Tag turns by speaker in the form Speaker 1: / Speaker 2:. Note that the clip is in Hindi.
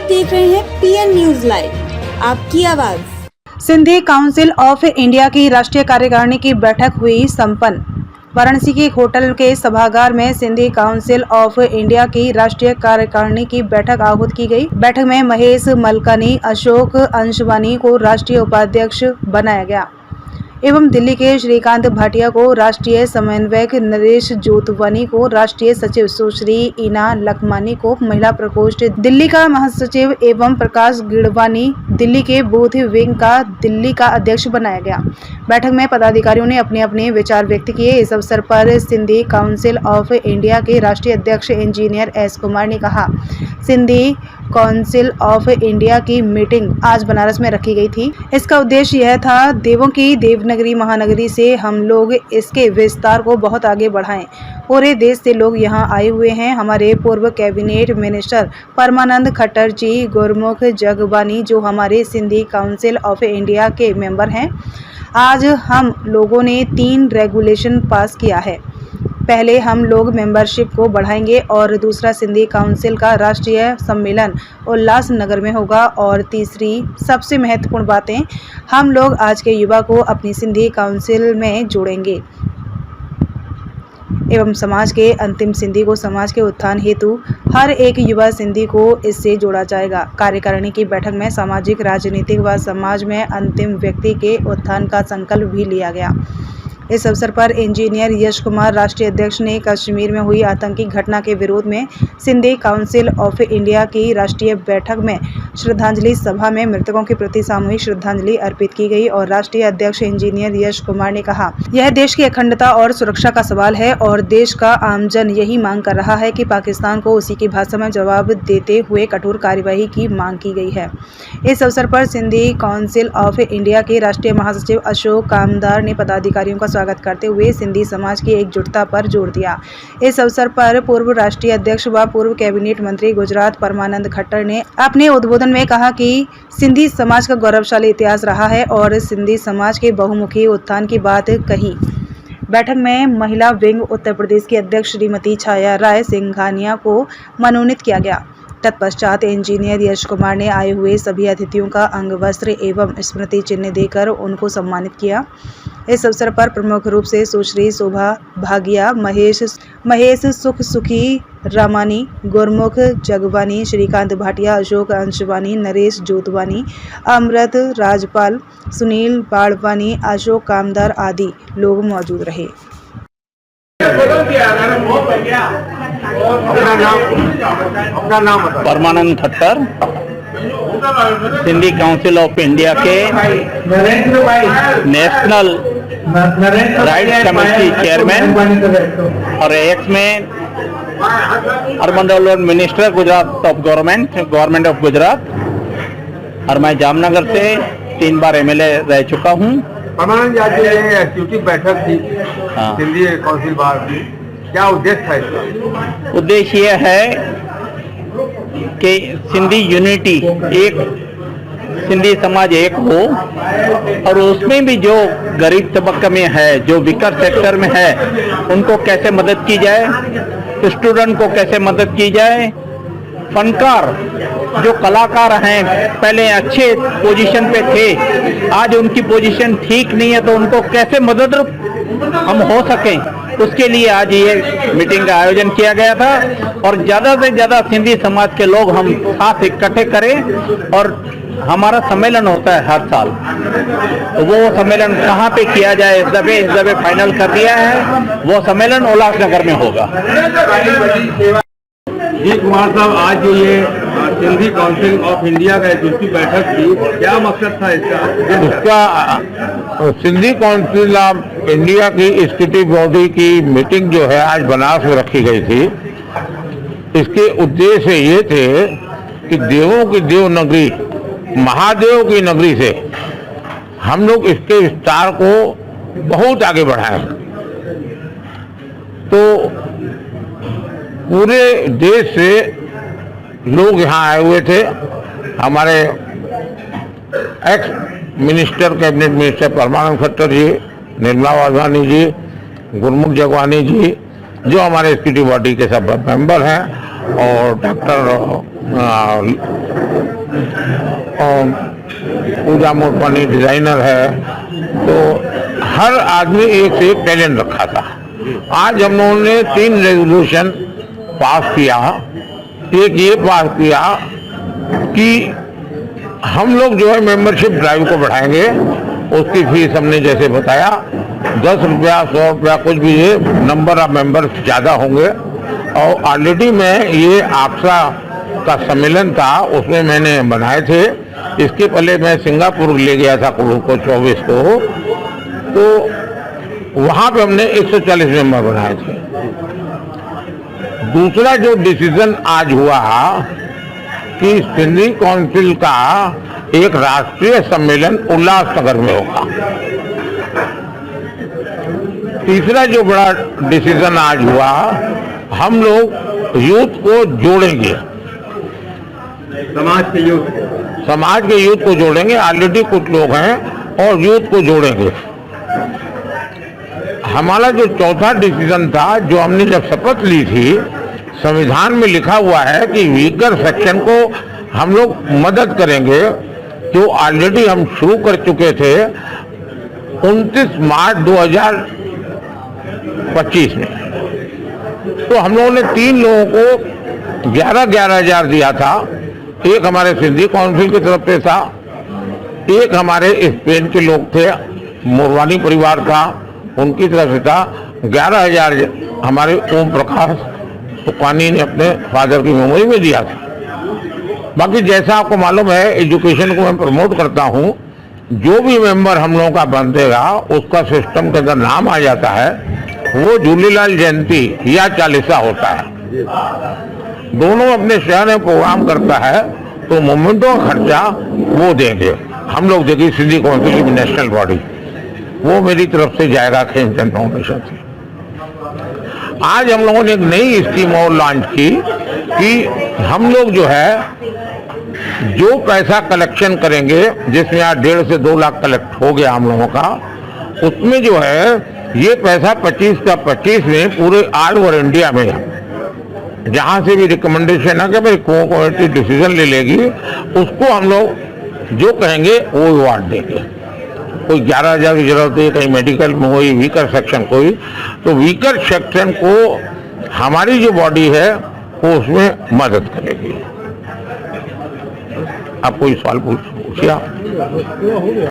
Speaker 1: देख रहे हैं पीएन न्यूज लाइव, आपकी आवाज।
Speaker 2: सिंधी काउंसिल ऑफ इंडिया की राष्ट्रीय कार्यकारिणी की बैठक हुई संपन्न। वाराणसी के एक होटल के सभागार में सिंधी काउंसिल ऑफ इंडिया की राष्ट्रीय कार्यकारिणी की बैठक आहूत की गई। बैठक में महेश मलकानी, अशोक अंशवानी को राष्ट्रीय उपाध्यक्ष बनाया गया एवं दिल्ली के श्रीकांत भाटिया को राष्ट्रीय समन्वयक, नरेश जोतवानी को राष्ट्रीय सचिव, सुश्री ईना लखमानी को महिला प्रकोष्ठ दिल्ली का महासचिव एवं प्रकाश गिड़वानी दिल्ली के बूथ विंग का दिल्ली का अध्यक्ष बनाया गया। बैठक में पदाधिकारियों ने अपने अपने विचार व्यक्त किए। इस अवसर पर सिंधी काउंसिल ऑफ इंडिया के राष्ट्रीय अध्यक्ष इंजीनियर एस कुमार ने कहा, सिंधी काउंसिल ऑफ इंडिया की मीटिंग आज बनारस में रखी गई थी। इसका उद्देश्य यह था, देवों की देवनगरी महानगरी से हम लोग इसके विस्तार को बहुत आगे बढ़ाएं। पूरे देश से लोग यहां आए हुए हैं। हमारे पूर्व कैबिनेट मिनिस्टर परमानंद खट्टर जी, गुरमुख जगबानी जो हमारे सिंधी काउंसिल ऑफ इंडिया के मेंबर हैं, आज हम लोगों ने 3 रेगुलेशन पास किया है। पहले हम लोग मेंबरशिप को बढ़ाएंगे और दूसरा सिंधी काउंसिल का राष्ट्रीय सम्मेलन उल्लासनगर में होगा और तीसरी सबसे महत्वपूर्ण बातें, हम लोग आज के युवा को अपनी सिंधी काउंसिल में जोड़ेंगे एवं समाज के अंतिम सिंधी को समाज के उत्थान हेतु हर एक युवा सिंधी को इससे जोड़ा जाएगा। कार्यकारिणी की बैठक में सामाजिक, राजनीतिक व समाज में अंतिम व्यक्ति के उत्थान का संकल्प भी लिया गया। इस अवसर पर इंजीनियर यश कुमार, राष्ट्रीय अध्यक्ष, ने कश्मीर में हुई आतंकी घटना के विरोध में सिंधी काउंसिल ऑफ इंडिया की राष्ट्रीय बैठक में श्रद्धांजलि सभा में मृतकों के प्रति सामूहिक श्रद्धांजलि अर्पित की गई और राष्ट्रीय अध्यक्ष इंजीनियर यश कुमार ने कहा, यह देश की अखंडता और सुरक्षा का सवाल है और देश का आमजन यही मांग कर रहा है कि पाकिस्तान को उसी की भाषा में जवाब देते हुए कठोर कार्यवाही की मांग की गई है। इस अवसर पर सिंधी काउंसिल ऑफ इंडिया के राष्ट्रीय महासचिव अशोक कामदार ने पदाधिकारियों का स्वागत करते हुए सिंधी समाज की एकजुटता पर जोर दिया। इस अवसर पर पूर्व राष्ट्रीय अध्यक्ष व पूर्व कैबिनेट मंत्री गुजरात परमानंद खट्टर ने अपने उद्बोधन में कहा कि सिंधी समाज का गौरवशाली इतिहास रहा है और सिंधी समाज के बहुमुखी उत्थान की बात कही। बैठक में महिला विंग उत्तर प्रदेश की अध्यक्ष श्रीमती छाया राय सिंघानिया को मनोनीत किया गया। तत्पश्चात इंजीनियर यश कुमार ने आए हुए सभी अतिथियों का अंग वस्त्र एवं स्मृति चिन्ह देकर उनको सम्मानित किया। इस अवसर पर प्रमुख रूप से सुश्री शोभा भागिया, महेश सुख सुखी रामानी, गुरमुख जगवानी, श्रीकांत भाटिया, अशोक अंशवानी, नरेश जोतवानी, अमृत राजपाल, सुनील बाड़वानी, अशोक कामदार आदि लोग मौजूद रहे।
Speaker 3: अपना नाम Parmanand Khattar, Sindhi council of India के नेशनल राइट्स कमेटी चेयरमैन और एक्स में urban development minister Gujarat of government of Gujarat, और मैं जामनगर से 3 बार एमएलए रह चुका हूँ।
Speaker 4: परमानंद जी, ये एक्टिविटी बैठक थी सिंधी काउंसिल बार की, क्या उद्देश्य था इसका?
Speaker 3: उद्देश्य यह है कि सिंधी यूनिटी, एक सिंधी समाज एक हो और उसमें भी जो गरीब तबके में है, जो वीकर सेक्टर में है, उनको कैसे मदद की जाए, स्टूडेंट को कैसे मदद की जाए, फनकार जो कलाकार हैं पहले अच्छे पोजीशन पे थे, आज उनकी पोजीशन ठीक नहीं है, तो उनको कैसे मदद हम हो सकें, उसके लिए आज ये मीटिंग का आयोजन किया गया था। और ज़्यादा से ज़्यादा सिंधी समाज के लोग हम साथ इकट्ठे करें और हमारा सम्मेलन होता है हर साल, तो वो सम्मेलन कहाँ पे किया जाए, इस दफे फाइनल कर दिया है, वो सम्मेलन उल्लासनगर में होगा।
Speaker 4: जी कुमार साहब, आज जो ये सिंधी काउंसिल ऑफ इंडिया का की बैठक थी, क्या मकसद था इसका?
Speaker 5: सिंधी काउंसिल ऑफ इंडिया की एग्जीक्यूटिव बॉडी की मीटिंग जो है आज बनारस में रखी गई थी। इसके उद्देश्य ये थे कि देवों की देव नगरी, महादेव की नगरी से हम लोग इसके विस्तार को बहुत आगे बढ़ाएं। तो पूरे देश से लोग यहाँ आए हुए थे। हमारे एक्स मिनिस्टर, कैबिनेट मिनिस्टर परमानंद खट्टर जी, निर्मला वाधवानी जी, गुरमुख जगवानी जी, जो हमारे एग्जीक्यूटिव बॉडी के सब मेंबर हैं, और डॉक्टर पूजा मोटवानी डिजाइनर है, तो हर आदमी एक से एक टैलेंट रखा था। आज हम लोगों ने 3 रेजोल्यूशन पास किया। एक ये पास किया कि हम लोग जो है मेंबरशिप ड्राइव को बढ़ाएंगे। उसकी फीस हमने जैसे बताया 10 रुपया 100 रुपया कुछ भी, ये नंबर ऑफ मेंबर्स ज़्यादा होंगे। और ऑलरेडी मैं ये आपसा का सम्मेलन था, उसमें मैंने बनाए थे। इसके पहले मैं सिंगापुर ले गया था को 24 को, तो वहाँ पे हमने 140 मेंबर बनाए थे। दूसरा जो डिसीजन आज हुआ कि सिंधी काउंसिल का एक राष्ट्रीय सम्मेलन उल्लासनगर में होगा। तीसरा जो बड़ा डिसीजन आज हुआ, हम लोग यूथ को जोड़ेंगे, समाज के यूथ को जोड़ेंगे। ऑलरेडी कुछ लोग हैं और यूथ को जोड़ेंगे। हमारा जो चौथा डिसीजन था, जो हमने जब शपथ ली थी, संविधान में लिखा हुआ है कि वीकर सेक्शन को हम लोग मदद करेंगे, जो ऑलरेडी हम शुरू कर चुके थे 29 मार्च 2025 में। तो हम लोगों ने 3 लोगों को 11-11 हजार दिया था। एक हमारे सिंधी काउंसिल की तरफ से था, एक हमारे स्पेन के लोग थे, मोरवानी परिवार था, उनकी तरफ से था। 11,000 हमारे ओम प्रकाश सुकानी ने अपने फादर की मेमोरी में दिया था। बाकी जैसा आपको मालूम है, एजुकेशन को मैं प्रमोट करता हूँ। जो भी मेंबर हम लोगों का बनतेगा, उसका सिस्टम के अंदर नाम आ जाता है, वो झूलेलाल जयंती या चालीसा होता है। दोनों अपने शहर में प्रोग्राम करता है, तो मोमेंटों का खर्चा वो देंगे, हम लोग देंगे। सिंधी काउंसिल की नेशनल बॉडी, वो मेरी तरफ से जाएगा खेमचंद फाउंडेशन से। आज हम लोगों ने एक नई स्कीम और लॉन्च की कि हम लोग जो है जो पैसा कलेक्शन करेंगे, जिसमें आज 1.5 से 2 लाख कलेक्ट हो गया हम लोगों का, उसमें जो है ये पैसा 25 का 25 में पूरे ऑल ओवर इंडिया में जहां से भी रिकमेंडेशन है कि भाई कमेटी डिसीजन ले लेगी, उसको हम लोग जो कहेंगे वो अवार्ड देंगे। कोई 11,000 की जरूरत है, कहीं मेडिकल में कोई वीकर सेक्शन कोई, तो वीकर सेक्शन को हमारी जो बॉडी है वो उसमें मदद करेगी। आप कोई सवाल पूछिए।